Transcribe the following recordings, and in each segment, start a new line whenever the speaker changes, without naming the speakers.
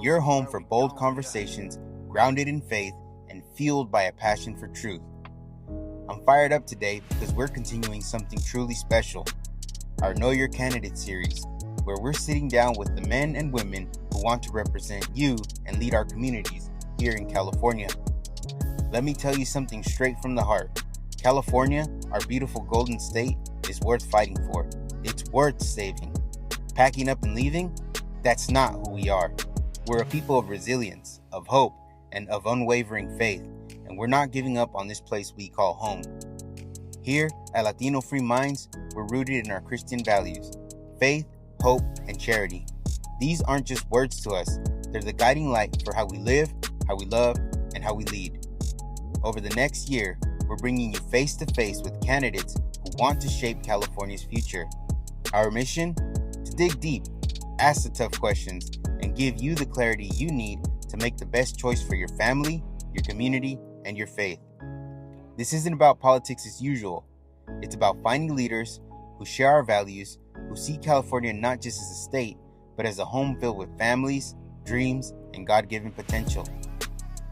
your home for bold conversations, grounded in faith, and fueled by a passion for truth. I'm fired up today because we're continuing something truly special, our Know Your Candidate series, where we're sitting down with the men and women who want to represent you and lead our communities here in California. Let me tell you something straight from the heart. California, our beautiful golden state, is worth fighting for. It's worth saving. Packing up and leaving? That's not who we are. We're a people of resilience, of hope, and of unwavering faith, and we're not giving up on this place we call home. Here at Latino Free Minds, we're rooted in our Christian values: faith, hope, and charity. These aren't just words to us. They're the guiding light for how we live, how we love, and how we lead. Over the next year, we're bringing you face-to-face with candidates who want to shape California's future. Our mission? To dig deep, ask the tough questions, and give you the clarity you need to make the best choice for your family, your community, and your faith. This isn't about politics as usual. It's about finding leaders who share our values, who see California not just as a state, but as a home filled with families, dreams, and God-given potential.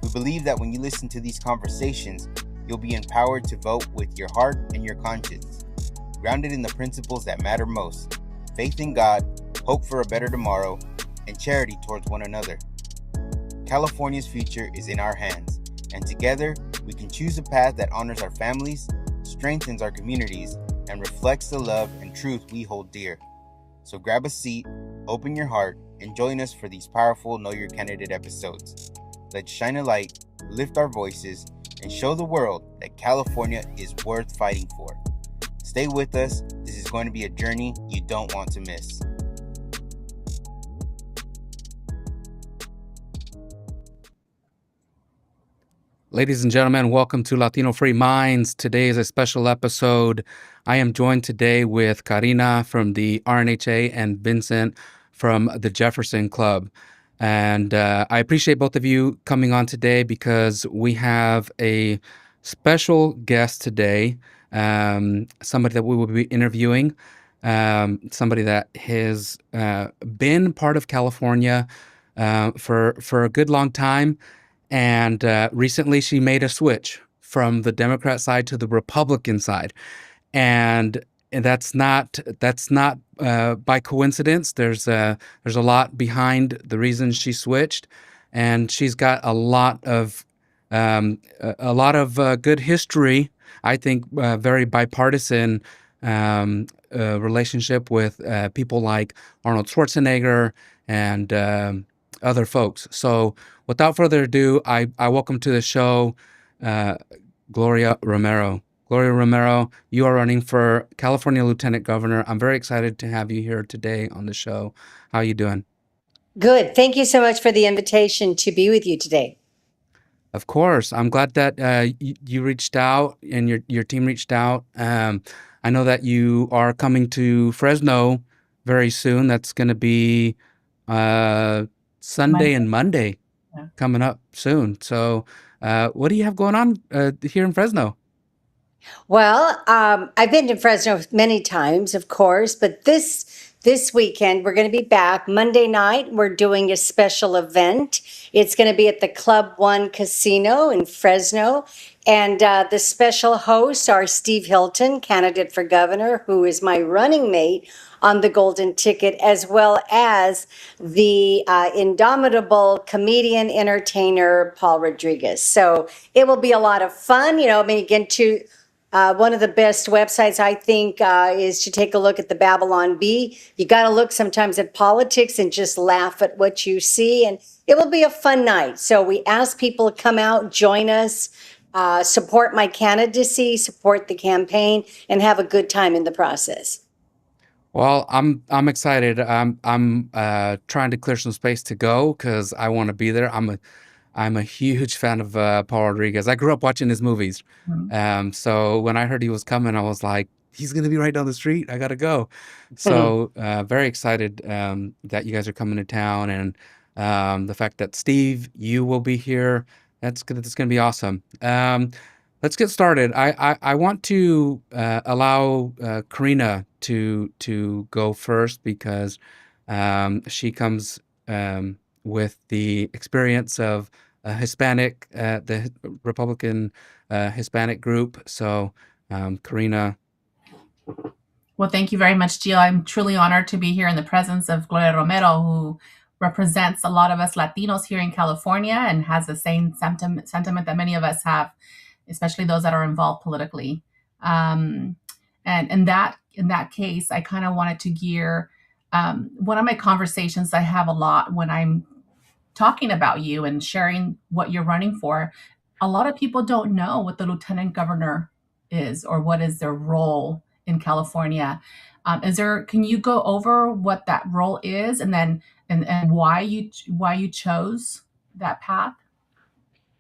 We believe that when you listen to these conversations, you'll be empowered to vote with your heart and your conscience, grounded in the principles that matter most: faith in God, hope for a better tomorrow, and charity towards one another. California's future is in our hands, and together we can choose a path that honors our families, strengthens our communities, and reflects the love and truth we hold dear. So grab a seat, open your heart, and join us for these powerful Know Your Candidate episodes. Let's shine a light, lift our voices, and show the world that California is worth fighting for. Stay with us. This is going to be a journey you don't want to miss.
Ladies and gentlemen, welcome to Latino Free Minds. Today is a special episode. I am joined today with Carina from the RNHA and Vincent from the Jefferson Club. And I appreciate both of you coming on today because we have a special guest today, somebody that we will be interviewing, somebody that has been part of California for a good long time. And recently she made a switch from the Democrat side to the Republican side. And that's not by coincidence. There's a lot behind the reason she switched, and she's got a lot of good history. I think very bipartisan relationship with people like Arnold Schwarzenegger and other folks. So without further ado, I welcome to the show Gloria Romero. Gloria Romero, you are running for California Lieutenant Governor. I'm very excited to have you here today on the show. How are you doing?
Good. Thank you so much for the invitation to be with you today.
Of course. I'm glad that you reached out and your team reached out. I know that you are coming to Fresno very soon. That's going to be Sunday and Monday coming up soon. So what do you have going on here in Fresno?
Well, I've been to Fresno many times, of course, but this weekend we're going to be back. Monday night, we're doing a special event. It's going to be at the Club One Casino in Fresno. And the special hosts are Steve Hilton, candidate for governor, who is my running mate on the golden ticket, as well as the indomitable comedian, entertainer, Paul Rodriguez. So it will be a lot of fun. Again, one of the best websites, I think, is to take a look at the Babylon Bee. You got to look sometimes at politics and just laugh at what you see. And it will be a fun night. So we ask people to come out, join us, support my candidacy, support the campaign, and have a good time in the process.
Well, I'm excited. I'm trying to clear some space to go because I want to be there. I'm a huge fan of Paul Rodriguez. I grew up watching his movies. Mm-hmm. So when I heard he was coming, I was like, he's going to be right down the street. I got to go. So very excited that you guys are coming to town. And the fact that Steve, you will be here, that's going to be awesome. Let's get started. I want to allow Carina to go first because she comes with the experience of a Hispanic, the Republican Hispanic group. So, Carina.
Well, thank you very much, Gio. I'm truly honored to be here in the presence of Gloria Romero, who represents a lot of us Latinos here in California and has the same sentiment that many of us have, especially those that are involved politically. And in that case, I kind of wanted to gear one of my conversations I have a lot when I'm talking about you and sharing what you're running for. A lot of people don't know what the lieutenant governor is or what is their role in California. Can you go over what that role is and then and why you chose that path?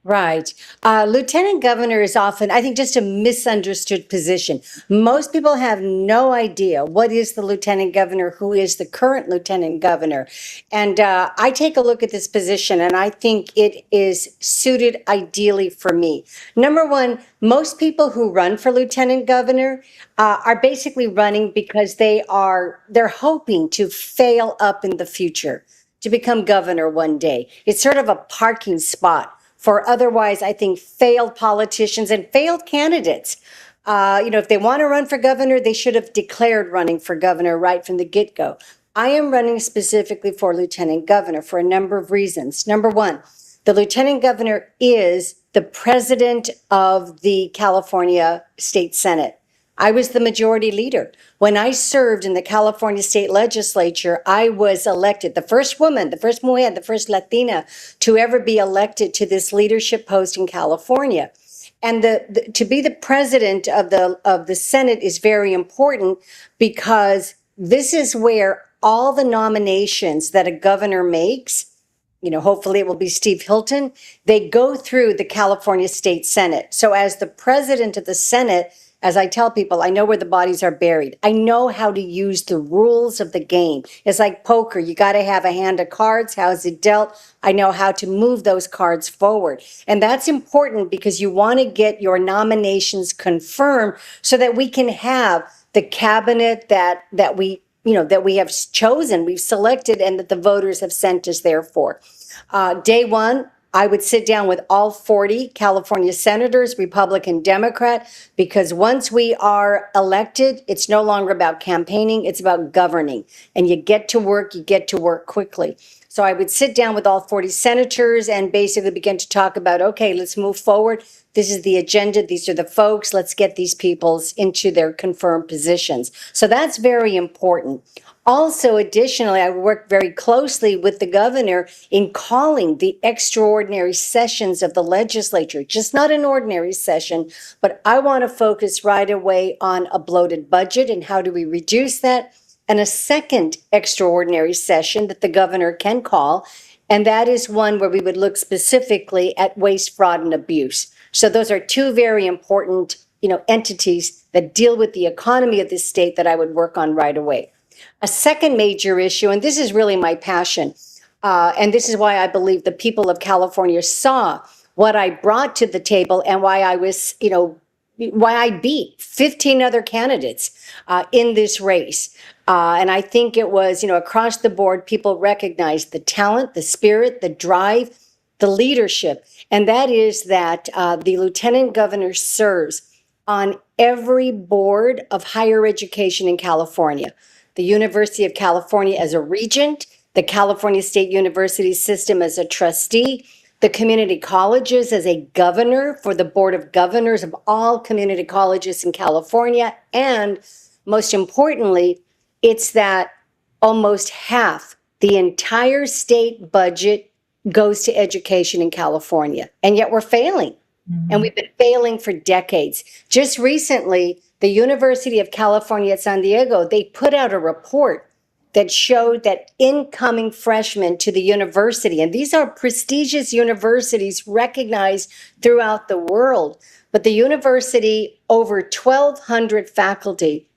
Right. Lieutenant governor is often, I think, just a misunderstood position. Most people have no idea what is the lieutenant governor, who is the current lieutenant governor. And I take a look at this position and I think it is suited ideally for me. Number one, most people who run for lieutenant governor are basically running because they're hoping to fail up in the future, to become governor one day. It's sort of a parking spot for otherwise, I think, failed politicians and failed candidates. If they want to run for governor, they should have declared running for governor right from the get-go. I am running specifically for lieutenant governor for a number of reasons. Number one, the lieutenant governor is the president of the California State Senate. I was the majority leader. When I served in the California State Legislature, I was elected, the first woman, the first mujer, the first Latina to ever be elected to this leadership post in California. And to be the president of the Senate is very important because this is where all the nominations that a governor makes, hopefully it will be Steve Hilton, they go through the California State Senate. So as the president of the Senate, as I tell people, I know where the bodies are buried. I know how to use the rules of the game. It's like poker. You got to have a hand of cards. How's it dealt? I know how to move those cards forward. And that's important because you want to get your nominations confirmed so that we can have the cabinet that we have chosen, we've selected, and that the voters have sent us there for. Day one, I would sit down with all 40 California senators, Republican, Democrat, because once we are elected, it's no longer about campaigning, it's about governing. And you get to work quickly. So I would sit down with all 40 senators and basically begin to talk about, okay, let's move forward. This is the agenda. These are the folks. Let's get these peoples into their confirmed positions. So that's very important. Also, additionally, I work very closely with the governor in calling the extraordinary sessions of the legislature, just not an ordinary session, but I want to focus right away on a bloated budget and how do we reduce that, and a second extraordinary session that the governor can call, and that is one where we would look specifically at waste, fraud, and abuse. So those are two very important, entities that deal with the economy of this state that I would work on right away. A second major issue, and this is really my passion, and this is why I believe the people of California saw what I brought to the table and why I was, why I beat 15 other candidates in this race. And I think it was, across the board, people recognized the talent, the spirit, the drive, the leadership. And that is that the lieutenant governor serves on every board of higher education in California. The University of California as a regent, the California State University system as a trustee, the community colleges as a governor for the board of governors of all community colleges in California. And most importantly, it's that almost half the entire state budget goes to education in California. And yet we're failing. Mm-hmm. And we've been failing for decades. Just recently, the University of California at San Diego, they put out a report that showed that incoming freshmen to the university, and these are prestigious universities recognized throughout the world, but the university, over 1,200 faculty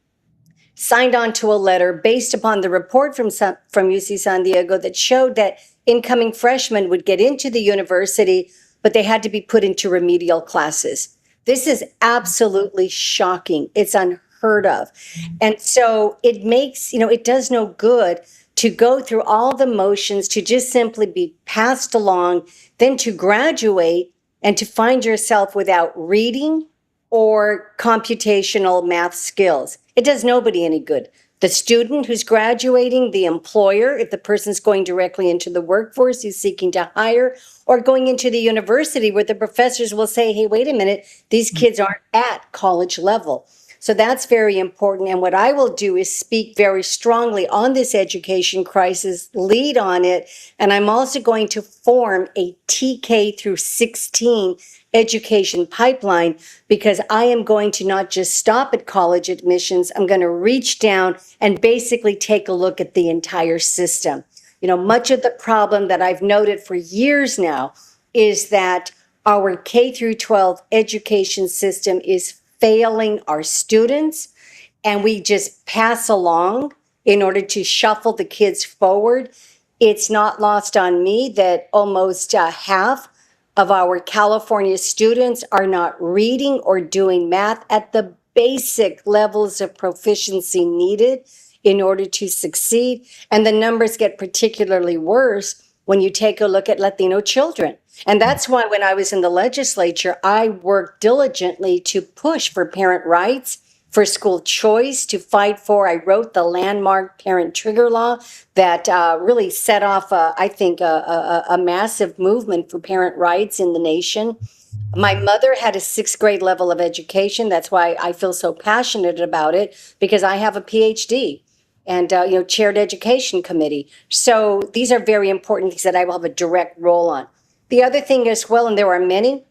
signed on to a letter based upon the report from UC San Diego that showed that incoming freshmen would get into the university, but they had to be put into remedial classes. This is absolutely shocking. It's unheard of. And so it makes, it does no good to go through all the motions, to just simply be passed along, then to graduate and to find yourself without reading or computational math skills. It does nobody any good. The student who's graduating, the employer, if the person's going directly into the workforce who's seeking to hire, or going into the university where the professors will say, hey, wait a minute, these kids aren't at college level. So that's very important. And what I will do is speak very strongly on this education crisis, lead on it. And I'm also going to form a TK through 16 education pipeline, because I am going to not just stop at college admissions. I'm going to reach down and basically take a look at the entire system. You know, much of the problem that I've noted for years now is that our K through 12 education system is failing our students, and we just pass along in order to shuffle the kids forward. It's not lost on me that almost half of our California students are not reading or doing math at the basic levels of proficiency needed in order to succeed. And the numbers get particularly worse when you take a look at Latino children. And that's why when I was in the legislature, I worked diligently to push for parent rights, for school choice, to fight for, I wrote the landmark parent trigger law that really set off, I think, a massive movement for parent rights in the nation. My mother had a 6th grade level of education. That's why I feel so passionate about it, because I have a PhD and chaired education committee. So these are very important things that I will have a direct role on. The other thing as well, and there are many,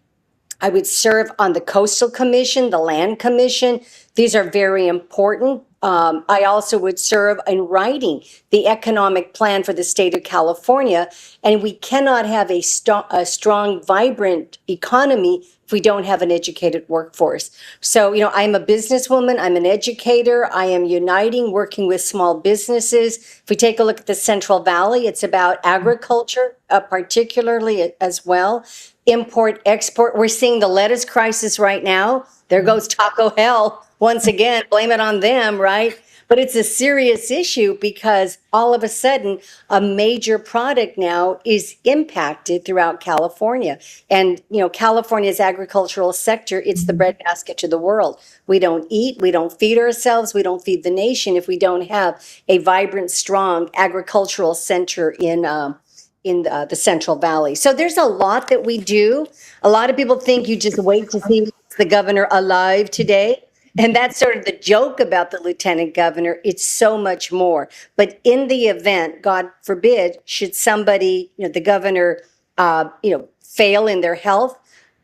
I would serve on the Coastal Commission, the Land Commission. These are very important. I also would serve in writing the economic plan for the state of California. And we cannot have a strong, vibrant economy if we don't have an educated workforce. So, I'm a businesswoman, I'm an educator, I am uniting, working with small businesses. If we take a look at the Central Valley, it's about agriculture, particularly as well. Import, export. We're seeing the lettuce crisis right now. There goes Taco Hell once again. Blame it on them, right? But it's a serious issue because all of a sudden, a major product now is impacted throughout California. And, California's agricultural sector, it's the breadbasket to the world. We don't eat, we don't feed ourselves, we don't feed the nation if we don't have a vibrant, strong agricultural center in the Central Valley. So there's a lot that we do. A lot of people think you just wait to see the governor alive today. And that's sort of the joke about the lieutenant governor. It's so much more. But in the event, God forbid, should somebody, the governor, fail in their health,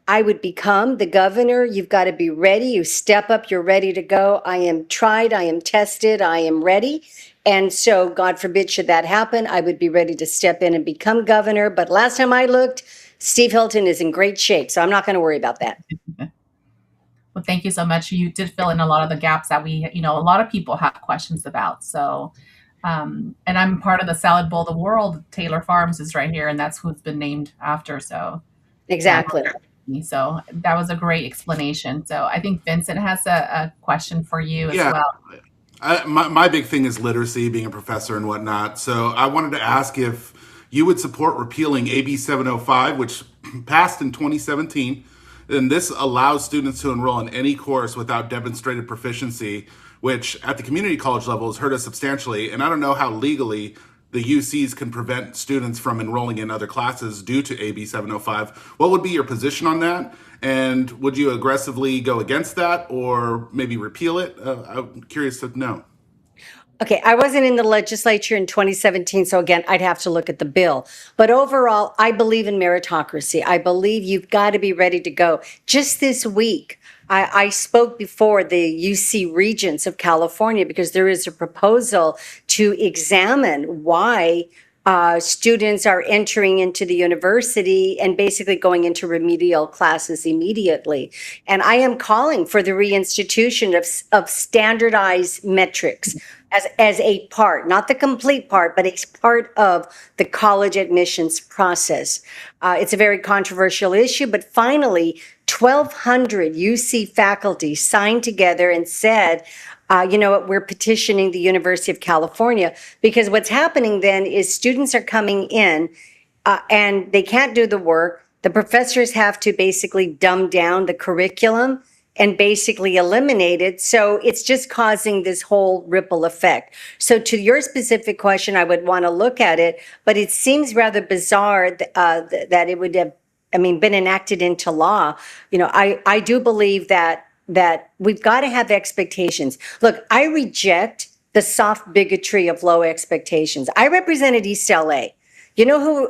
I would become the governor. You've got to be ready. You step up, you're ready to go. I am tried, I am tested, I am ready. And so, God forbid, should that happen, I would be ready to step in and become governor. But last time I looked, Steve Hilton is in great shape. So I'm not going to worry about that.
Well, thank you so much. You did fill in a lot of the gaps that we, a lot of people have questions about. So, and I'm part of the Salad Bowl of the World. Taylor Farms is right here, and that's who it's been named after. So,
exactly.
So that was a great explanation. So I think Vincent has a question for you as well.
My big thing is literacy, being a professor and whatnot. So I wanted to ask if you would support repealing AB 705, which passed in 2017. And this allows students to enroll in any course without demonstrated proficiency, which at the community college level has hurt us substantially. And I don't know how legally the UCs can prevent students from enrolling in other classes due to AB 705. What would be your position on that? And would you aggressively go against that or maybe repeal it? I'm curious to know.
Okay, I wasn't in the legislature in 2017, so again, I'd have to look at the bill. But overall, I believe in meritocracy. I believe you've got to be ready to go. Just this week, I spoke before the UC Regents of California because there is a proposal to examine why students are entering into the university and basically going into remedial classes immediately. And I am calling for the reinstitution of standardized metrics as a part, not the complete part, but a part of the college admissions process. It's a very controversial issue, but finally, 1,200 UC faculty signed together and said, we're petitioning the University of California, because what's happening then is students are coming in and they can't do the work. The professors have to basically dumb down the curriculum and basically eliminate it. So it's just causing this whole ripple effect. So to your specific question, I would want to look at it, but it seems rather bizarre that it would have, been enacted into law. I do believe that we've got to have expectations. Look, I reject the soft bigotry of low expectations. I represented East LA. You know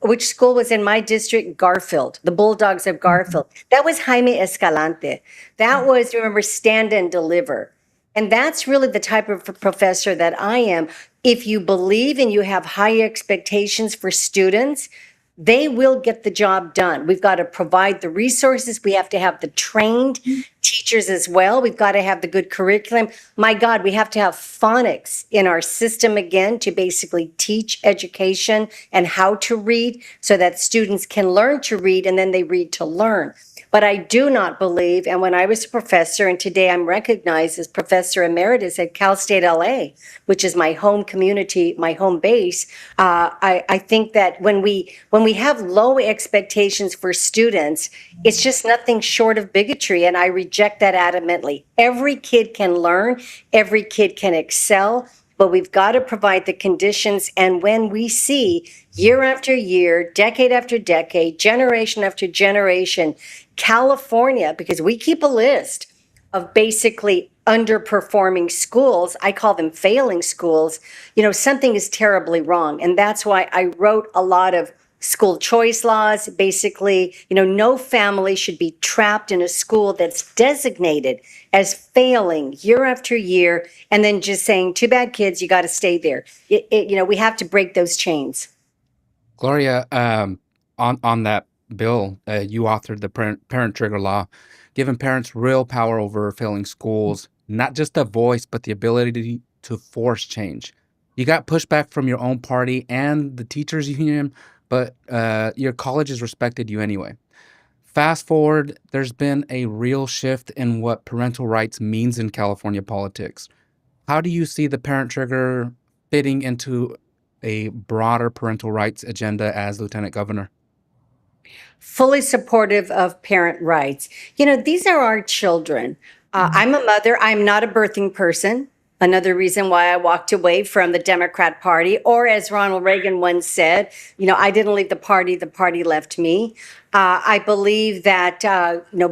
which school was in my district? Garfield, the Bulldogs of Garfield. That was Jaime Escalante. That was, remember, stand and deliver. And that's really the type of professor that I am. If you believe and you have high expectations for students, they will get the job done. We've got to provide the resources. We have to have the trained teachers as well. We've got to have the good curriculum. My God, we have to have phonics in our system again to basically teach education and how to read so that students can learn to read and then they read to learn. But I do not believe, and when I was a professor, and today I'm recognized as Professor Emeritus at Cal State LA, which is my home community, my home base, I think that when we have low expectations for students, it's just nothing short of bigotry, and I reject that adamantly. Every kid can learn, every kid can excel, but we've got to provide the conditions. And when we see year after year, decade after decade, generation after generation, California, because we keep a list of basically underperforming schools, I call them failing schools, something is terribly wrong. And that's why I wrote a lot of school choice laws. Basically, no family should be trapped in a school that's designated as failing year after year, and then just saying, too bad kids, you got to stay there. We have to break those chains.
Gloria, on that bill, you authored the parent trigger law, giving parents real power over failing schools, not just a voice, but the ability to force change. You got pushback from your own party and the teachers union, but your colleges respected you anyway. Fast forward, there's been a real shift in what parental rights means in California politics. How do you see the parent trigger fitting into a broader parental rights agenda as Lieutenant Governor?
Fully supportive of parent rights. These are our children. I'm a mother. I'm not a birthing person. Another reason why I walked away from the Democrat Party, or as Ronald Reagan once said, I didn't leave the party left me. I believe that,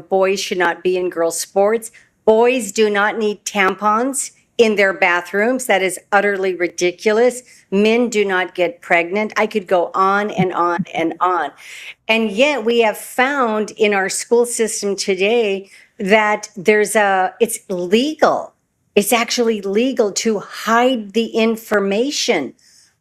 boys should not be in girls' sports. Boys do not need tampons in their bathrooms. That is utterly ridiculous. Men do not get pregnant. I could go on and on and on. And yet we have found in our school system today that it's legal. It's actually legal to hide the information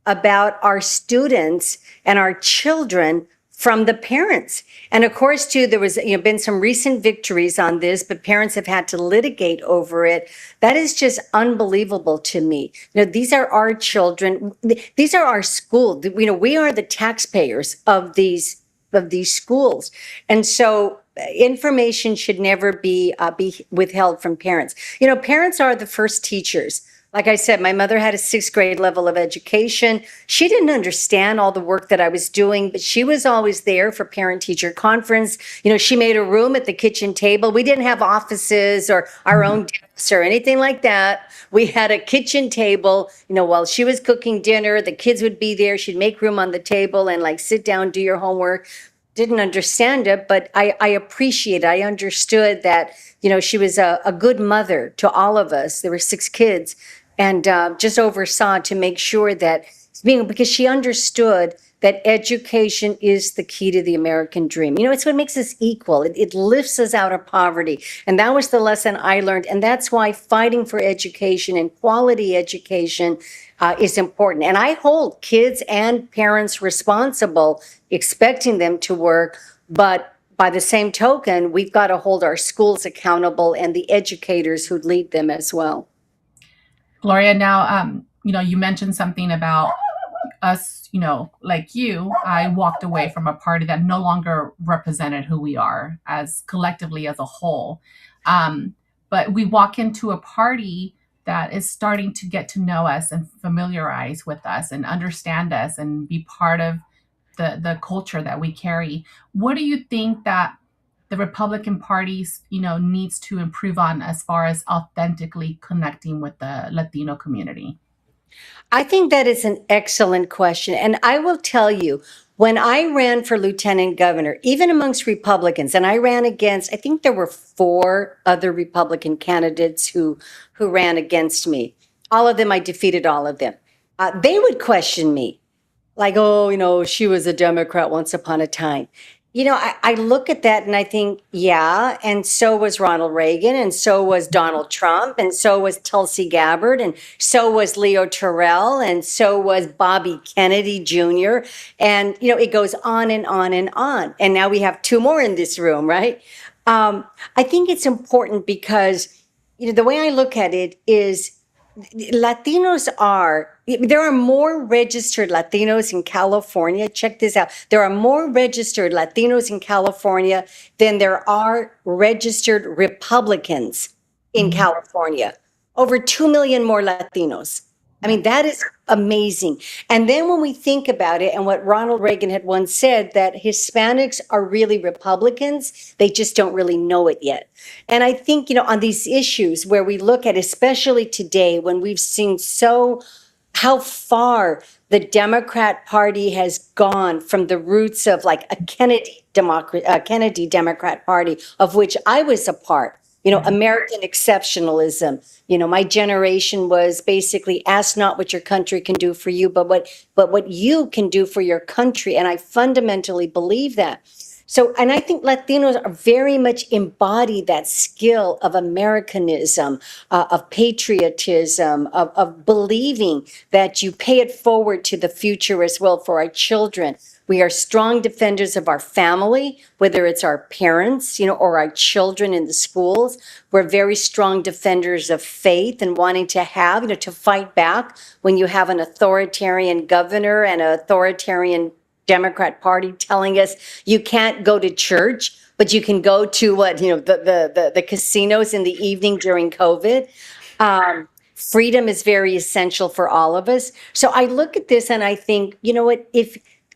about our students and our children from the parents. And of course, too, there was been some recent victories on this, but parents have had to litigate over it. That is just unbelievable to me. These are our children. These are our schools. We are the taxpayers of these schools. And so information should never be withheld from parents. Parents are the first teachers. Like I said, my mother had a 6th grade level of education. She didn't understand all the work that I was doing, but she was always there for parent-teacher conference. She made a room at the kitchen table. We didn't have offices or our own desks or anything like that. We had a kitchen table. While she was cooking dinner, the kids would be there. She'd make room on the table and sit down, do your homework. Didn't understand it, but I appreciate it. I understood that, she was a good mother to all of us. There were 6 kids, and just oversaw to make sure that, because she understood that education is the key to the American dream. It's what makes us equal. It lifts us out of poverty. And that was the lesson I learned. And that's why fighting for education and quality education is important. And I hold kids and parents responsible, expecting them to work. But by the same token, we've got to hold our schools accountable and the educators who lead them as well.
Gloria, now, you mentioned something about us, like you. I walked away from a party that no longer represented who we are as collectively as a whole. But we walk into a party that is starting to get to know us and familiarize with us and understand us and be part of the culture that we carry. What do you think that the Republican Party, needs to improve on as far as authentically connecting with the Latino community?
I think that is an excellent question. And I will tell you, when I ran for lieutenant governor, even amongst Republicans, and I ran against, I think there were 4 other Republican candidates who ran against me. All of them, I defeated all of them. They would question me, like, oh, she was a Democrat once upon a time. I look at that and I think, yeah, and so was Ronald Reagan, and so was Donald Trump, and so was Tulsi Gabbard, and so was Leo Terrell, and so was Bobby Kennedy Jr. And, it goes on and on and on. And now we have 2 more in this room, right? I think it's important because, the way I look at it is there are more registered Latinos in California. Check this out. There are more registered Latinos in California than there are registered Republicans in California. Over 2 million more Latinos. I mean, that is amazing. And then when we think about it, and what Ronald Reagan had once said, that Hispanics are really Republicans, they just don't really know it yet. And I think, on these issues where we look at, especially today, when we've seen how far the Democrat Party has gone from the roots of like a Kennedy Democrat Party, of which I was a part. American exceptionalism. My generation was basically ask not what your country can do for you, but what you can do for your country. And I fundamentally believe that. So, and I think Latinos are very much embody that skill of Americanism, of patriotism, of believing that you pay it forward to the future as well for our children. We are strong defenders of our family, whether it's our parents, or our children in the schools. We're very strong defenders of faith and wanting to have, to fight back when you have an authoritarian governor and an authoritarian Democrat Party telling us you can't go to church, but you can go to the casinos in the evening during COVID. Freedom is very essential for all of us. So I look at this and I think, what,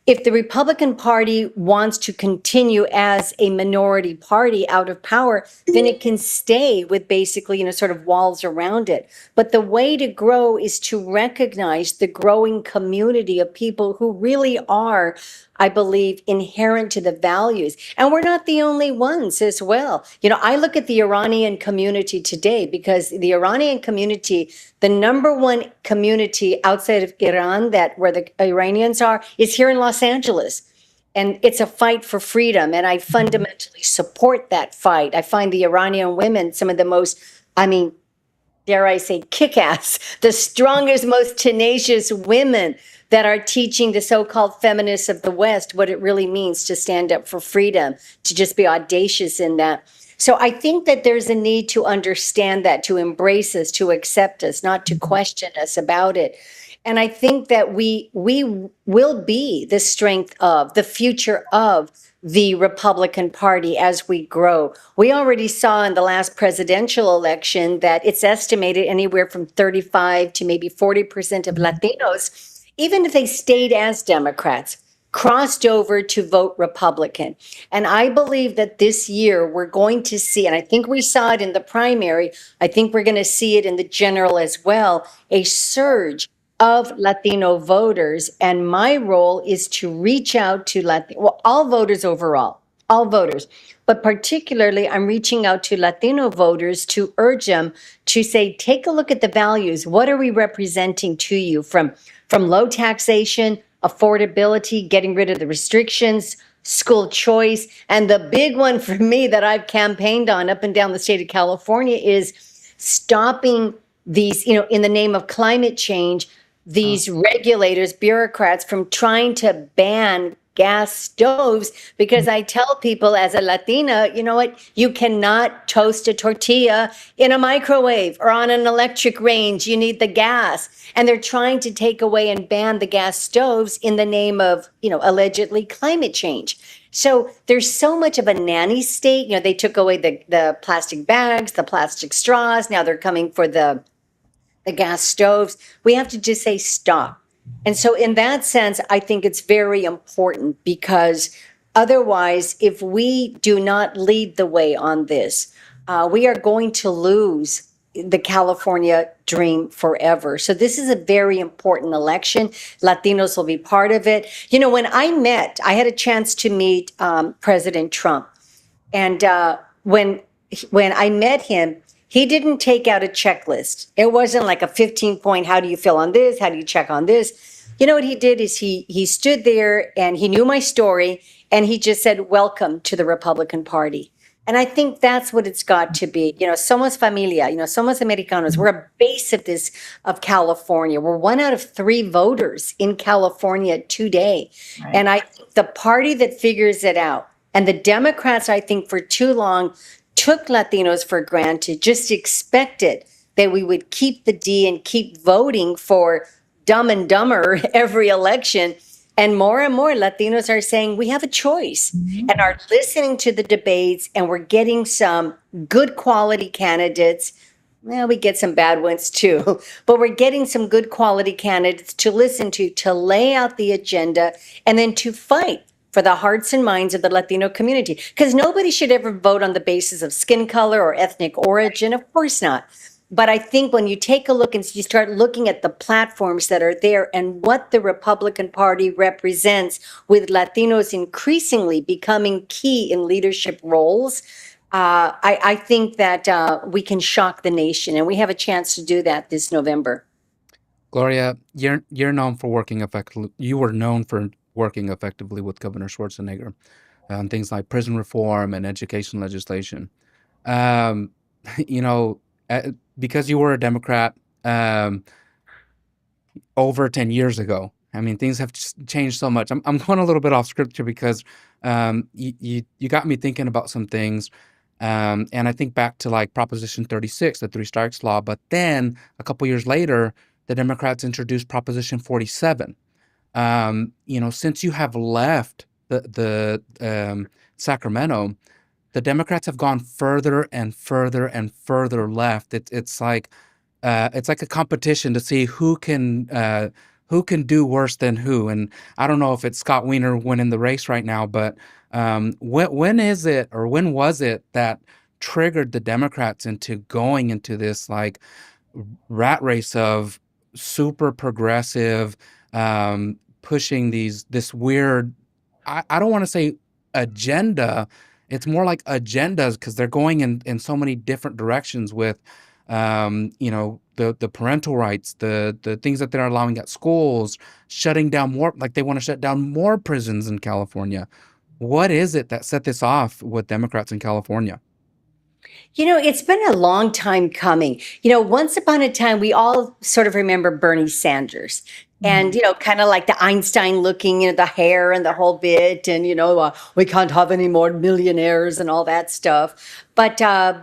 if the Republican Party wants to continue as a minority party out of power, then it can stay with basically, sort of walls around it. But the way to grow is to recognize the growing community of people who really are, I believe, inherent to the values. And we're not the only ones as well. I look at the Iranian community today, because the Iranian community, the number one community outside of Iran where the Iranians are, is here in Los Angeles. And it's a fight for freedom. And I fundamentally support that fight. I find the Iranian women some of the most, dare I say, kick-ass, the strongest, most tenacious women that are teaching the so-called feminists of the West what it really means to stand up for freedom, to just be audacious in that. So I think that there's a need to understand that, to embrace us, to accept us, not to question us about it. And I think that we will be the strength of, the future of the Republican Party as we grow. We already saw in the last presidential election that it's estimated anywhere from 35 to maybe 40% of Latinos, even if they stayed as Democrats, crossed over to vote Republican. And I believe that this year we're going to see, and I think we saw it in the primary, I think we're going to see it in the general as well, a surge of Latino voters. And my role is to reach out to all voters overall, all voters. But particularly, I'm reaching out to Latino voters to urge them to say, take a look at the values. What are we representing to you from low taxation, affordability, getting rid of the restrictions, school choice. And the big one for me that I've campaigned on up and down the state of California is stopping these, in the name of climate change, these regulators, bureaucrats from trying to ban gas stoves, because I tell people as a Latina, you know what, you cannot toast a tortilla in a microwave or on an electric range. You need the gas. And they're trying to take away and ban the gas stoves in the name of, allegedly climate change. So there's so much of a nanny state. They took away the plastic bags, the plastic straws. Now they're coming for the the gas stoves. We have to just say stop. And so in that sense, I think it's very important because otherwise, if we do not lead the way on this, we are going to lose the California dream forever. So this is a very important election. Latinos will be part of it. You know, when I had a chance to meet President Trump. And when I met him, he didn't take out a checklist. It wasn't like a 15-point, how do you feel on this? How do you check on this? You know what he did is he stood there and he knew my story and he just said, welcome to the Republican Party. And I think that's what it's got to be. You know, somos familia, you know, somos Americanos. We're a base of California. We're 1 out of 3 voters in California today.
Right.
And I think the party that figures it out, and the Democrats, I think for too long took Latinos for granted, just expected that we would keep the D and keep voting for Dumb and Dumber every election. And more Latinos are saying we have a choice and are listening to the debates, and we're getting some good quality candidates. Well, we get some bad ones too, but we're getting some good quality candidates to listen to lay out the agenda, and then to fight for the hearts and minds of the Latino community. Because nobody should ever vote on the basis of skin color or ethnic origin. Of course not. But I think when you take a look and you start looking at the platforms that are there and what the Republican Party represents, with Latinos increasingly becoming key in leadership roles, I think that we can shock the nation, and we have a chance to do that this November.
Gloria, you're known for working effectively. You were known for working effectively with Governor Schwarzenegger on things like prison reform and education legislation. You know, because you were a Democrat over 10 years ago, I mean, things have changed so much. I'm going a little bit off script here because you got me thinking about some things. And I think back to like Proposition 36, the 3 strikes law. But then a couple years later, the Democrats introduced Proposition 47. You know, since you have left the Sacramento, the Democrats have gone further and further and further left. It's like a competition to see who can do worse than who. And I don't know if it's Scott Wiener winning the race right now, but when was it that triggered the Democrats into going into this like rat race of super progressive, pushing this weird, I don't want to say agenda. It's more like agendas, because they're going in so many different directions with, you know, the parental rights, the things that they're allowing at schools, shutting down more, like they want to shut down more prisons in California. What is it that set this off with Democrats in California?
You know, it's been a long time coming. You know, once upon a time, we all sort of remember Bernie Sanders. And, you know, kind of like the Einstein looking, you know, the hair and the whole bit. And, you know, we can't have any more millionaires and all that stuff. But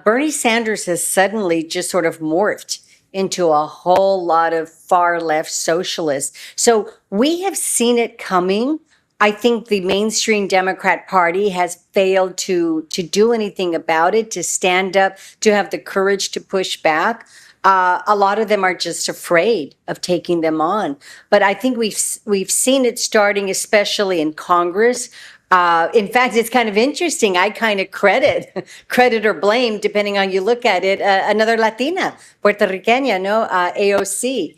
Bernie Sanders has suddenly just sort of morphed into a whole lot of far left socialists. So we have seen it coming. I think the mainstream Democrat Party has failed to do anything about it, to stand up, to have the courage to push back. A lot of them are just afraid of taking them on. But I think we've seen it starting, especially in Congress. In fact, it's kind of interesting. I kind of credit or blame, depending on you look at it, another Latina, Puerto Riqueña, no, AOC,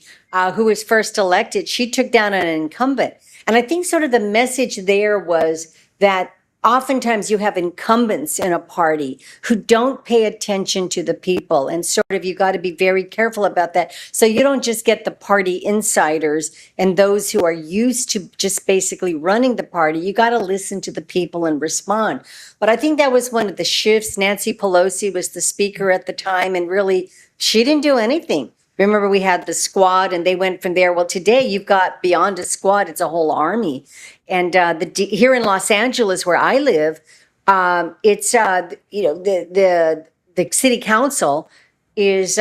who was first elected. She took down an incumbent. And I think sort of the message there was that oftentimes you have incumbents in a party who don't pay attention to the people. And sort of you got to be very careful about that. So you don't just get the party insiders and those who are used to just basically running the party. You got to listen to the people and respond. But I think that was one of the shifts. Nancy Pelosi was the speaker at the time, and really she didn't do anything. Remember, we had the squad, and they went from there. Well, today you've got beyond a squad; it's a whole army. And here in Los Angeles, where I live, it's you know, the city council is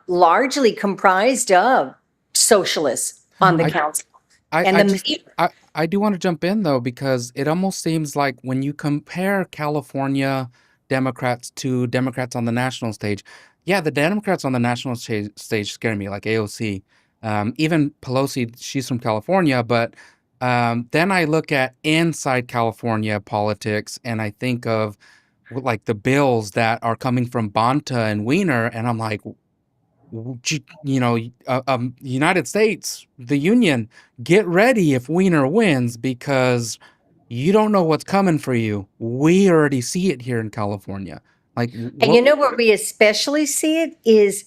largely comprised of socialists on the council.
I do want to jump in though, because it almost seems like when you compare California Democrats to Democrats on the national stage, Yeah, the Democrats on the national stage scare me, like AOC. Even Pelosi, she's from California, but then I look at inside California politics and I think of like the bills that are coming from Bonta and Wiener, and I'm like, United States, the Union, get ready if Wiener wins because you don't know what's coming for you. We already see it here in California. Like,
And
what?
where we especially see it is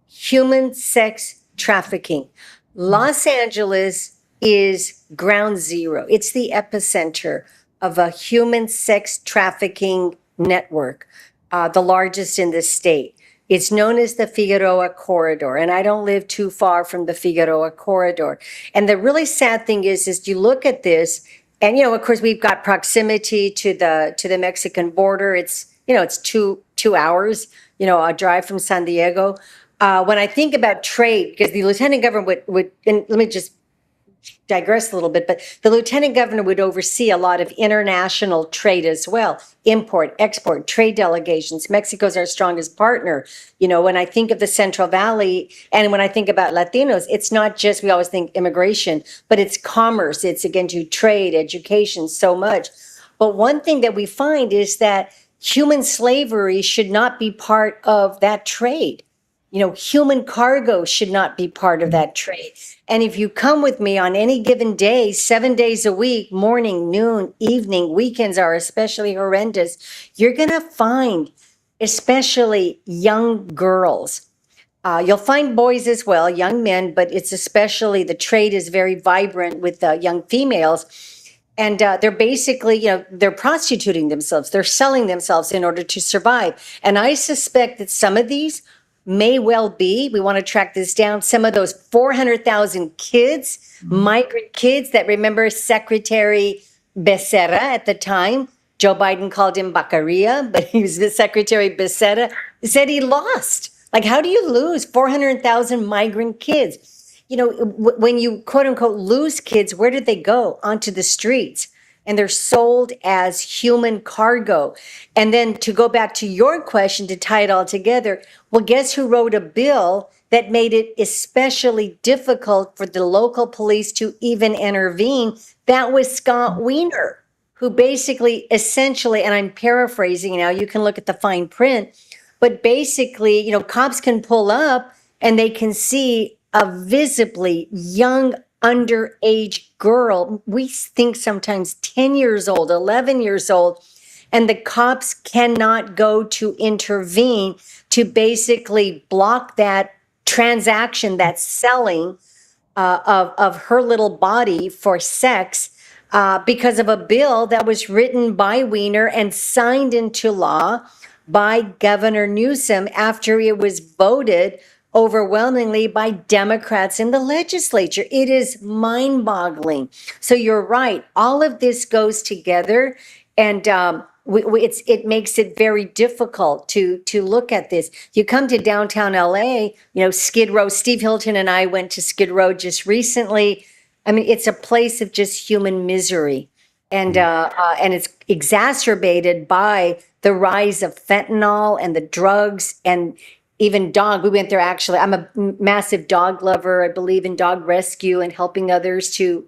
human sex trafficking. Los Angeles is ground zero. It's the epicenter of a human sex trafficking network, the largest in the state. It's known as the Figueroa Corridor, and I don't live too far from the Figueroa Corridor. And the really sad thing is you look at this, and of course, we've got proximity to the Mexican border. It's 2 hours, a drive from San Diego. When I think about trade, because the lieutenant governor would, and let me just digress a little bit, but the lieutenant governor would oversee a lot of international trade as well, import, export, trade delegations. Mexico's our strongest partner. When I think of the Central Valley and when I think about Latinos, it's not just, we always think immigration, but it's commerce. It's again to trade, education, so much. But one thing that we find is that human slavery should not be part of that trade. Human cargo should not be part of that trade. And if you come with me on any given day, 7 days a week, morning, noon, evening, weekends are especially horrendous, you're going to find especially young girls. You'll find boys as well, young men, but it's especially the trade is very vibrant with young females. And they're basically, they're prostituting themselves. They're selling themselves in order to survive. And I suspect that some of these may well be, we want to track this down, some of those 400,000 kids, migrant kids that remember Secretary Becerra at the time. Joe Biden called him Baccaria, but he was the Secretary Becerra, said he lost. Like, how do you lose 400,000 migrant kids? When you quote unquote lose kids, where did they go? Onto the streets. And they're sold as human cargo. And then to go back to your question, to tie it all together, well, guess who wrote a bill that made it especially difficult for the local police to even intervene? That was Scott Wiener, who basically, essentially, and I'm paraphrasing now, you can look at the fine print, but basically, cops can pull up and they can see a visibly young underage girl, we think sometimes 10 years old, 11 years old, and the cops cannot go to intervene to basically block that transaction, that selling of her little body for sex because of a bill that was written by Wiener and signed into law by Governor Newsom after it was voted overwhelmingly by Democrats in the legislature. It is mind-boggling. So you're right. All of this goes together, and it makes it very difficult to look at this. You come to downtown LA, Skid Row. Steve Hilton and I went to Skid Row just recently. I mean, it's a place of just human misery, and it's exacerbated by the rise of fentanyl and the drugs and even dog. We went there actually. I'm a massive dog lover. I believe in dog rescue and helping others to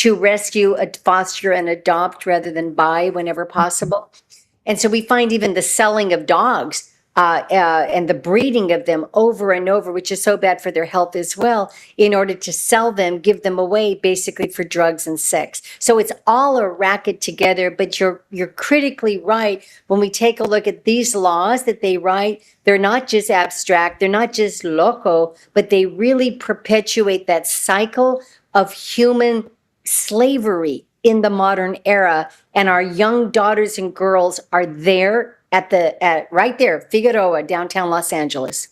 rescue, foster, and adopt rather than buy whenever possible. And so we find even the selling of dogs and the breeding of them over and over, which is so bad for their health as well, in order to sell them, give them away basically for drugs and sex. So it's all a racket together, but you're critically right. When we take a look at these laws that they write, they're not just abstract, they're not just loco, but they really perpetuate that cycle of human slavery in the modern era. And our young daughters and girls are there at right there, Figueroa, downtown Los Angeles.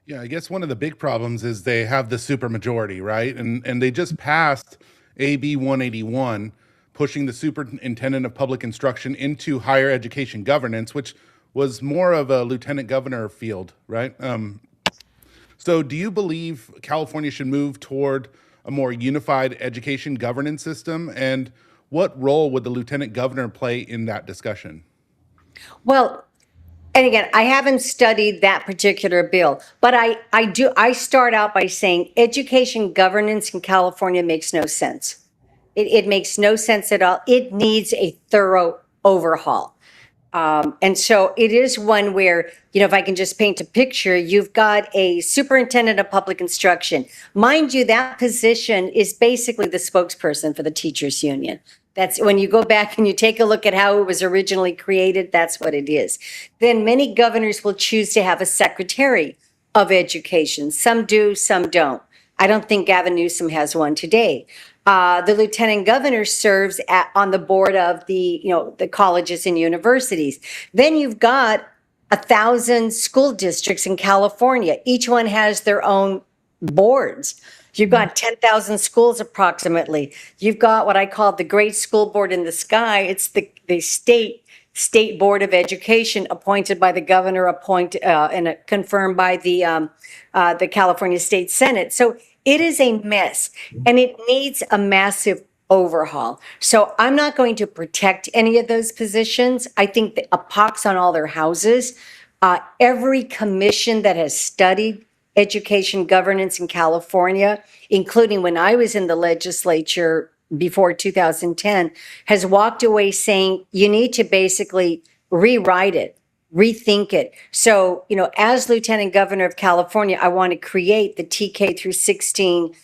Yeah, I guess one of the big problems is they have the supermajority, right? And they just passed AB 181, pushing the superintendent of public instruction into higher education governance, which was more of a lieutenant governor field, right? So do you believe California should move toward a more unified education governance system? And what role would the lieutenant governor play in that discussion?
Well, And again, I haven't studied that particular bill, but I start out by saying education governance in California makes no sense. It makes no sense at all. It needs a thorough overhaul. And so it is one where, if I can just paint a picture, you've got a superintendent of public instruction. Mind you, that position is basically the spokesperson for the teachers union. That's when you go back and you take a look at how it was originally created, that's what it is. Then many governors will choose to have a secretary of education. Some do, some don't. I don't think Gavin Newsom has one today. The lieutenant governor serves on the board of the colleges and universities. Then you've got 1,000 school districts in California. Each one has their own boards. You've got 10,000 schools approximately. You've got what I call the Great School Board in the Sky. It's the state board of education appointed by the governor, and confirmed by the California State Senate. So it is a mess, and it needs a massive overhaul. So I'm not going to protect any of those positions. I think a pox on all their houses. Every commission that has studied education governance in California, including when I was in the legislature before 2010, has walked away saying you need to basically rewrite it, rethink it. So, as Lieutenant Governor of California, I want to create the TK through 16,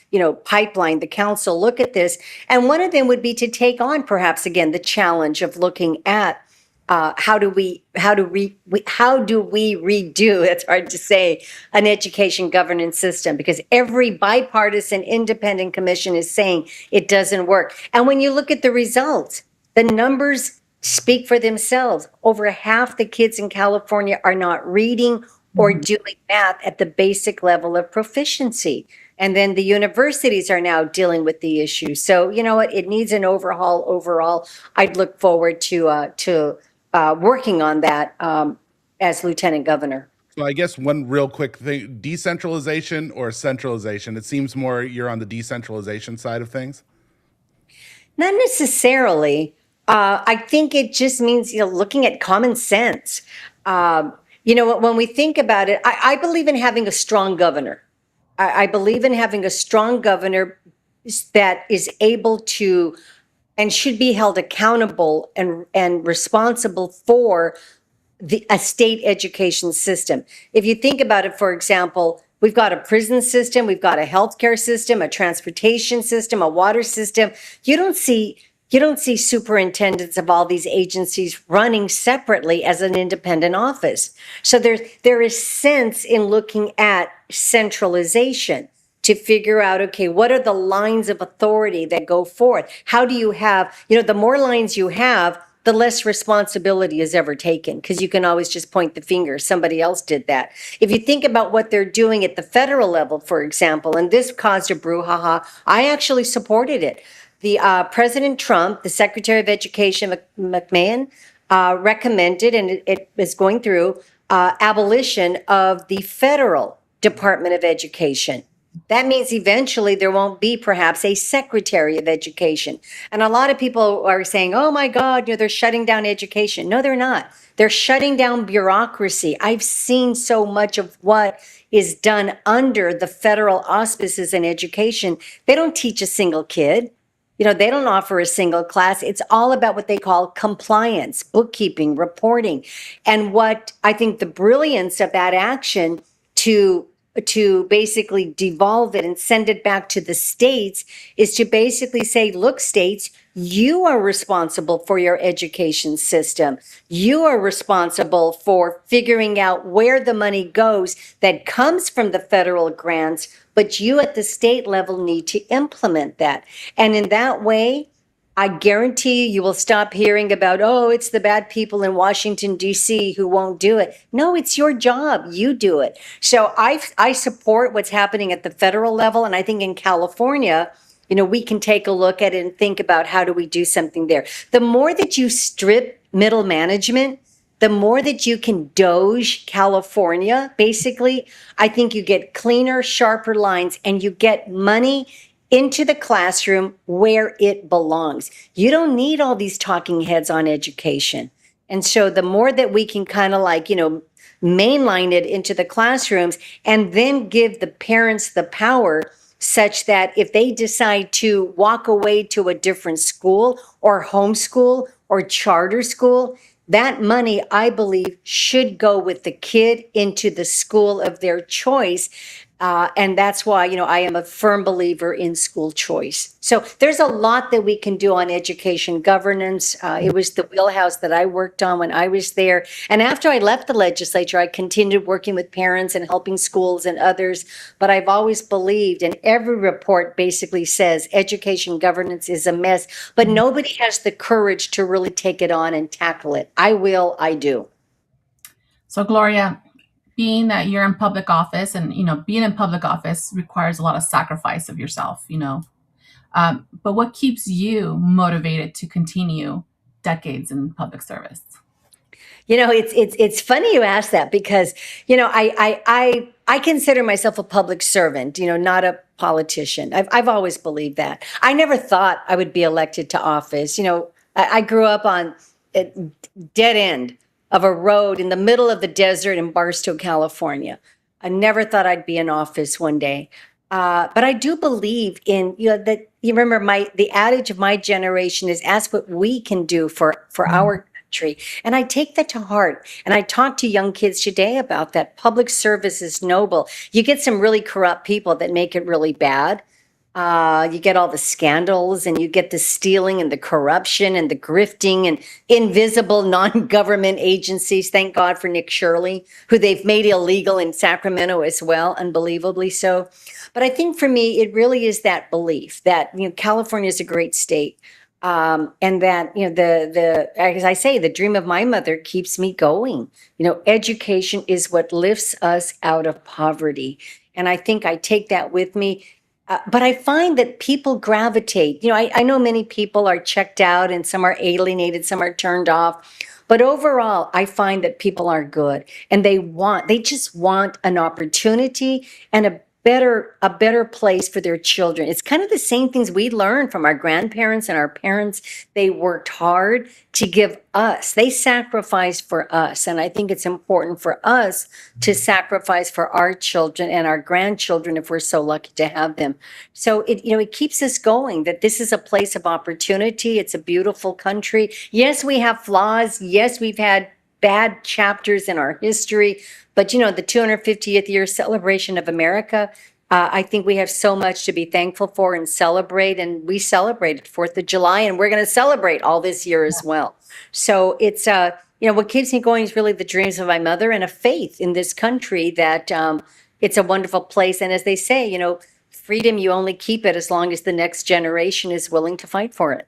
pipeline, the council look at this. And one of them would be to take on perhaps again, the challenge of looking at how do we redo, it's hard to say, an education governance system, because every bipartisan independent commission is saying it doesn't work. And when you look at the results, the numbers speak for themselves. Over half the kids in California are not reading or doing math at the basic level of proficiency. And then the universities are now dealing with the issue. So you know what? It needs an overhaul overall. I'd look forward to working on that as lieutenant governor.
So I guess one real quick thing, decentralization or centralization? It seems more you're on the decentralization side of things.
Not necessarily. I think it just means, looking at common sense. When we think about it, I believe in having a strong governor. I believe in having a strong governor that is able to and should be held accountable and responsible for a state education system. If you think about it, for example, we've got a prison system, we've got a healthcare system, a transportation system, a water system. You don't see superintendents of all these agencies running separately as an independent office. So there is sense in looking at centralization to figure out, okay, what are the lines of authority that go forth? How do you have, the more lines you have, the less responsibility is ever taken, because you can always just point the finger. Somebody else did that. If you think about what they're doing at the federal level, for example, and this caused a brouhaha, I actually supported it. The President Trump, the Secretary of Education, McMahon, recommended, and it is going through, abolition of the federal Department of Education. That means eventually there won't be perhaps a Secretary of Education. And a lot of people are saying, oh my God, they're shutting down education. No, they're not. They're shutting down bureaucracy. I've seen so much of what is done under the federal auspices in education. They don't teach a single kid. They don't offer a single class. It's all about what they call compliance, bookkeeping, reporting. And what I think the brilliance of that action to basically devolve it and send it back to the states is to basically say, look, states, you are responsible for your education system. You are responsible for figuring out where the money goes that comes from the federal grants, but you at the state level need to implement that. And in that way, I guarantee you will stop hearing about, oh, it's the bad people in Washington, D.C. who won't do it. No, it's your job. You do it. So I support what's happening at the federal level. And I think in California, we can take a look at it and think about how do we do something there. The more that you strip middle management, the more that you can doge California, basically, I think you get cleaner, sharper lines, and you get money into the classroom where it belongs. You don't need all these talking heads on education. And so the more that we can kind of like, mainline it into the classrooms and then give the parents the power such that if they decide to walk away to a different school or homeschool or charter school, that money, I believe, should go with the kid into the school of their choice. And that's why, I am a firm believer in school choice. So there's a lot that we can do on education governance. It was the wheelhouse that I worked on when I was there. And after I left the legislature, I continued working with parents and helping schools and others. But I've always believed, and every report basically says education governance is a mess, but nobody has the courage to really take it on and tackle it. I do.
So Gloria, being that you're in public office, and being in public office requires a lot of sacrifice of yourself, but what keeps you motivated to continue decades in public service?
It's funny you ask that because I consider myself a public servant, not a politician. I've always believed that. I never thought I would be elected to office. I grew up on a dead end of a road in the middle of the desert in Barstow, California. I never thought I'd be in office one day. But I do believe in, that you remember the adage of my generation is ask what we can do for our country. And I take that to heart. And I talk to young kids today about that. Public service is noble. You get some really corrupt people that make it really bad. You get all the scandals and you get the stealing and the corruption and the grifting and invisible non-government agencies. Thank God for Nick Shirley, who they've made illegal in Sacramento as well, unbelievably so. But I think for me, it really is that belief that, California is a great state. And that, as I say, the dream of my mother keeps me going. Education is what lifts us out of poverty. And I think I take that with me. But I find that people gravitate. I know many people are checked out and some are alienated, some are turned off. But overall, I find that people are good and they just want an opportunity and a better place for their children. It's kind of the same things we learned from our grandparents and our parents. They worked hard to give us. They sacrificed for us. And I think it's important for us to sacrifice for our children and our grandchildren if we're so lucky to have them. So it keeps us going, that this is a place of opportunity. It's a beautiful country. Yes, we have flaws. Yes, we've had bad chapters in our history. But, the 250th year celebration of America, I think we have so much to be thankful for and celebrate. And we celebrated 4th of July, and we're going to celebrate all this year as well. So it's, what keeps me going is really the dreams of my mother and a faith in this country that it's a wonderful place. And as they say, freedom, you only keep it as long as the next generation is willing to fight for it.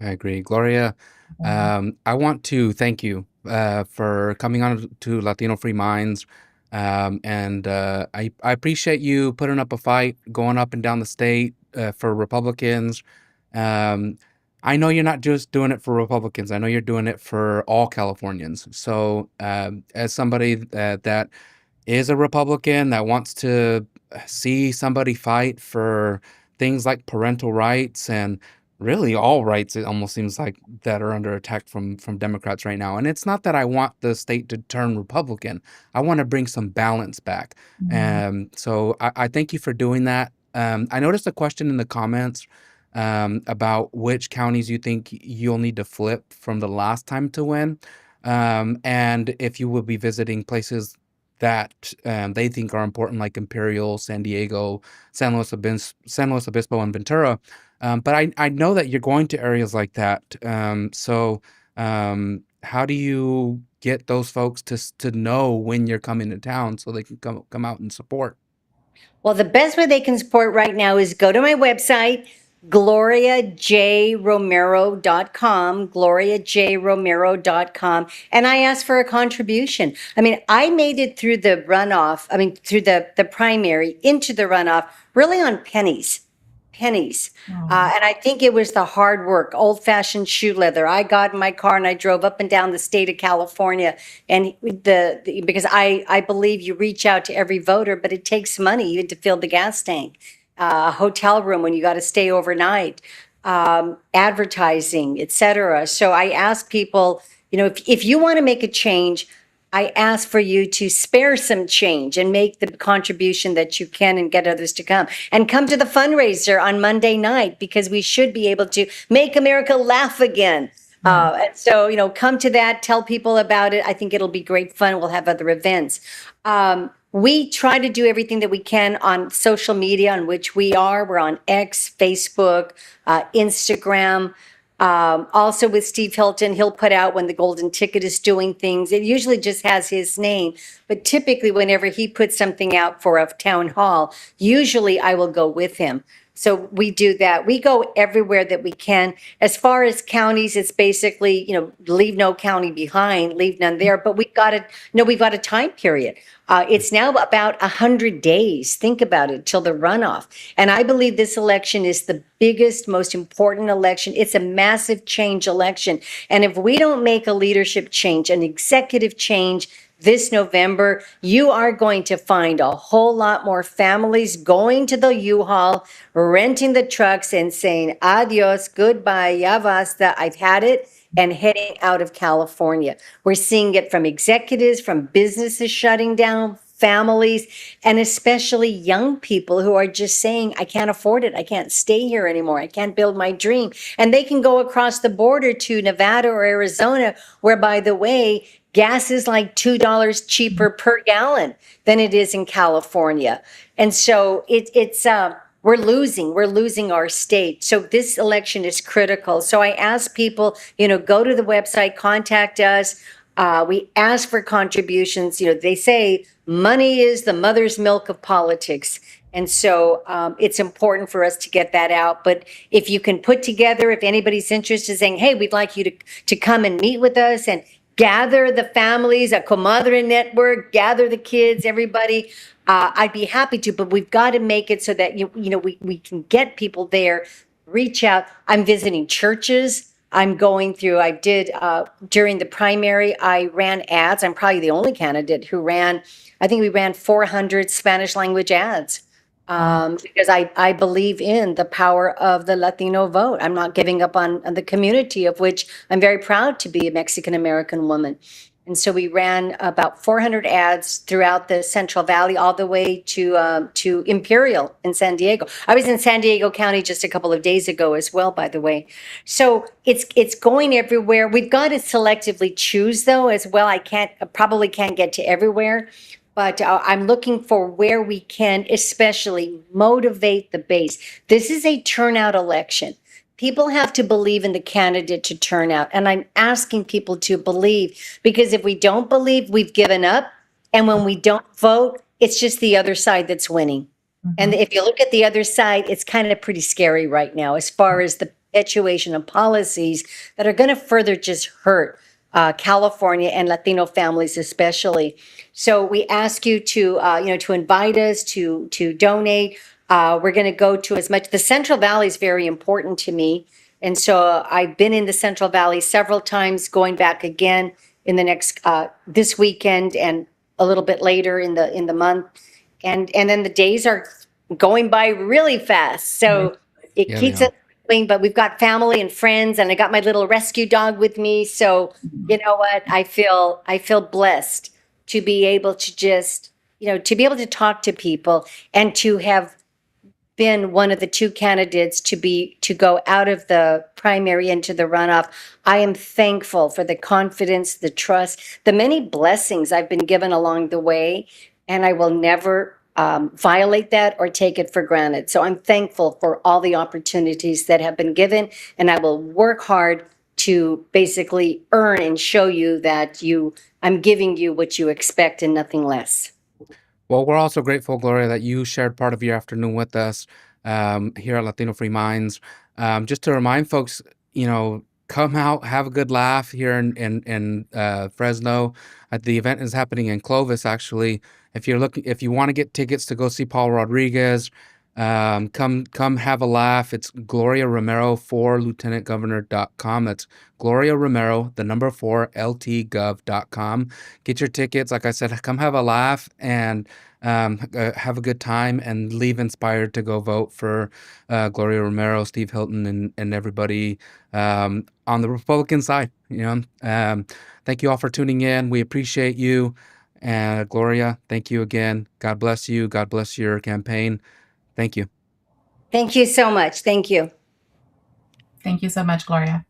I agree. Gloria, I want to thank you for coming on to Latino Free Minds. And I appreciate you putting up a fight, going up and down the state for Republicans. I know you're not just doing it for Republicans. I know you're doing it for all Californians. So as somebody that is a Republican that wants to see somebody fight for things like parental rights and really all rights, it almost seems like, that are under attack from Democrats right now. And it's not that I want the state to turn Republican. I want to bring some balance back. So I thank you for doing that. I noticed a question in the comments about which counties you think you'll need to flip from the last time to win. And if you will be visiting places that they think are important, like Imperial, San Diego, San Luis Obispo, and Ventura. But I know that you're going to areas like that. So how do you get those folks to know when you're coming to town so they can come out and support?
Well, the best way they can support right now is go to my website, GloriaJRomero.com, GloriaJRomero.com, and I asked for a contribution. I made it through the runoff, through the primary into the runoff, really on pennies. And I think it was the hard work, old-fashioned shoe leather. I got in my car and I drove up and down the state of California, and because I believe you reach out to every voter, but it takes money even to fill the gas tank, a hotel room when you got to stay overnight, advertising, etc. So I ask people, if you want to make a change, I ask for you to spare some change and make the contribution that you can and get others to come. And come to the fundraiser on Monday night, because we should be able to make America laugh again. And so, come to that, tell people about it. I think it'll be great fun. We'll have other events. We try to do everything that we can on social media, on which we are. We're on X, Facebook, Instagram. Also with Steve Hilton, he'll put out when the Golden Ticket is doing things. It usually just has his name, but typically whenever he puts something out for a town hall, usually I will go with him. So we do that. We go everywhere that we can. As far as counties, it's basically, leave no county behind, leave none there. But we've got a time period. It's now about 100 days. Think about it, till the runoff. And I believe this election is the biggest, most important election. It's a massive change election. And if we don't make a leadership change, an executive change, this November, you are going to find a whole lot more families going to the U-Haul, renting the trucks and saying, adios, goodbye, ya basta, I've had it, and heading out of California. We're seeing it from executives, from businesses shutting down, families, and especially young people who are just saying, I can't afford it. I can't stay here anymore. I can't build my dream. And they can go across the border to Nevada or Arizona, where, by the way, gas is like $2 cheaper per gallon than it is in California. And so we're losing our state. So this election is critical. So I ask people, go to the website, contact us. We ask for contributions. They say money is the mother's milk of politics. And so it's important for us to get that out. But if you can put together, if anybody's interested, saying, hey, we'd like you to come and meet with us and gather the families, a comadre network, gather the kids, everybody, I'd be happy to. But we've got to make it so that we can get people there, reach out. I'm visiting churches. I'm going through, I did, during the primary, I ran ads. I'm probably the only candidate who I think we ran 400 Spanish language ads. Because I believe in the power of the Latino vote. I'm not giving up on the community, of which I'm very proud to be a Mexican-American woman. And so we ran about 400 ads throughout the Central Valley, all the way to Imperial in San Diego. I was in San Diego County just a couple of days ago as well, by the way. So it's going everywhere. We've got to selectively choose, though, as well. I probably can't get to everywhere. But I'm looking for where we can especially motivate the base. This is a turnout election. People have to believe in the candidate to turn out. And I'm asking people to believe, because if we don't believe, we've given up. And when we don't vote, it's just the other side that's winning. Mm-hmm. And if you look at the other side, it's kind of pretty scary right now as far as the perpetuation of policies that are going to further just hurt California and Latino families especially. So we ask you to invite us, to donate. We're going to go to as much. The Central Valley is very important to me. And so I've been in the Central Valley several times, going back again in the next, this weekend and a little bit later in the month. And then the days are going by really fast. So it keeps us moving, but we've got family and friends, and I got my little rescue dog with me. So you know what? I feel blessed to be able to just, to be able to talk to people and to have been one of the two candidates to go out of the primary into the runoff. I am thankful for the confidence, the trust, the many blessings I've been given along the way, and I will never violate that or take it for granted. So I'm thankful for all the opportunities that have been given, and I will work hard to basically earn and show you that I'm giving you what you expect and nothing less.
Well, we're also grateful, Gloria, that you shared part of your afternoon with us here at Latino Free Minds. Just to remind folks, come out, have a good laugh here in Fresno. The event is happening in Clovis, actually. If you want to get tickets to go see Paul Rodriguez, Come have a laugh. It's Gloria Romero for lieutenantgovernor.com. That's Gloria Romero, the number 4, ltgov.com. Get your tickets. Like I said, come have a laugh and have a good time and leave inspired to go vote for Gloria Romero, Steve Hilton, and everybody on the Republican side. Thank you all for tuning in. We appreciate you. And Gloria, thank you again. God bless you. God bless your campaign. Thank you.
Thank you so much. Thank you.
Thank you so much, Gloria.